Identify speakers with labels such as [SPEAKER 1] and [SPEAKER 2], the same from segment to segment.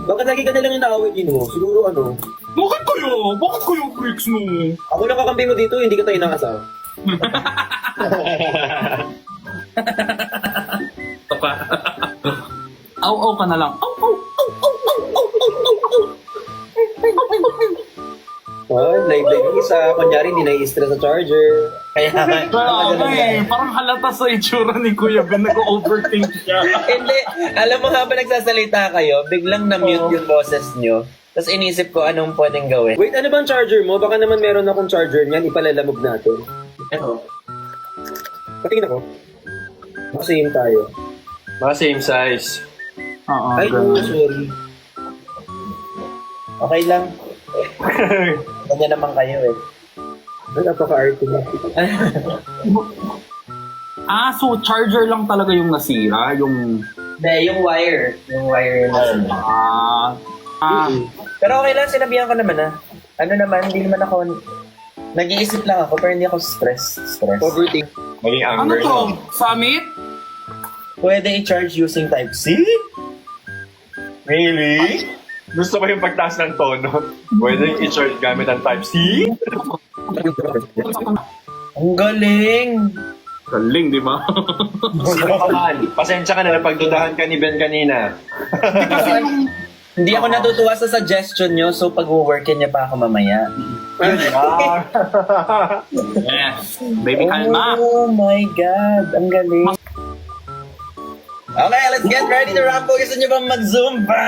[SPEAKER 1] Bakit lagi ka nalang inaaway din mo? Siguro ano?
[SPEAKER 2] Bakit kayo? Bakit kayo freaks mo?
[SPEAKER 1] Ako lang kakambing mo dito, hindi ka tayo nakasal.
[SPEAKER 2] Ito pa. Aw-aw ka na lang. Aw-aw!
[SPEAKER 1] Oh, live yung isa. Kunyari, hindi na-i-stress sa charger. Kaya
[SPEAKER 2] Parang halata sa itsura ni Kuya Ben, nag-overthink siya.
[SPEAKER 3] Hindi, alam mo habang nagsasalita kayo, biglang na-mute yung boses nyo. Tapos inisip ko anong pwedeng gawin.
[SPEAKER 1] Wait, ano bang charger mo? Baka naman meron akong charger niyan. Ipalalamog natin.
[SPEAKER 3] Ano?
[SPEAKER 1] Patingin ako. Same tayo.
[SPEAKER 4] Mga same size.
[SPEAKER 2] Oo,
[SPEAKER 1] Ay, no, sorry.
[SPEAKER 3] Okay lang. Ganyan naman kayo eh.
[SPEAKER 1] Ay, napaka-arte mo.
[SPEAKER 2] so charger lang talaga yung nasira, yung...
[SPEAKER 3] Hindi, yung wire. Yung wire yun. Pero okay lang, sinabihan ko naman Ano naman, hindi naman ako... Nag-iisip lang ako, pero hindi ako stress.
[SPEAKER 1] Overthink.
[SPEAKER 4] Maging
[SPEAKER 2] Ano
[SPEAKER 4] anger.
[SPEAKER 2] to? Summit?
[SPEAKER 3] Pwede i-charge using Type-C?
[SPEAKER 4] Really? Gusto ko yung pagtaas ng tono. Pwede i-charge gamit ang Type-C?
[SPEAKER 3] Ang galing!
[SPEAKER 2] Galing, di ba?
[SPEAKER 4] Sino ka man? Pasensya ka na, napagdudahan ka ni Ben kanina.
[SPEAKER 3] Hindi ako natutuwa sa suggestion nyo, so pag-workin niya pa ako mamaya.
[SPEAKER 2] Yes. Baby, kalma.
[SPEAKER 3] Oh my God, ang galing. Okay, let's get ready to rumble. Gusto niyo bang mag-zumba?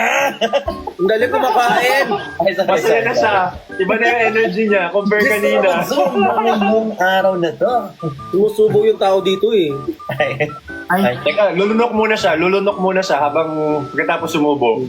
[SPEAKER 1] Ang galing kumakain.
[SPEAKER 3] Ay, sorry,
[SPEAKER 4] Masaya na siya. Iba na yung energy niya compare
[SPEAKER 3] Gusto
[SPEAKER 4] kanina.
[SPEAKER 3] mag-zumba ngayong araw na to.
[SPEAKER 1] Sumusubo yung tao dito eh.
[SPEAKER 3] Ay,
[SPEAKER 2] Ay,
[SPEAKER 4] Teka, lulunok muna siya habang pagkatapos sumubo.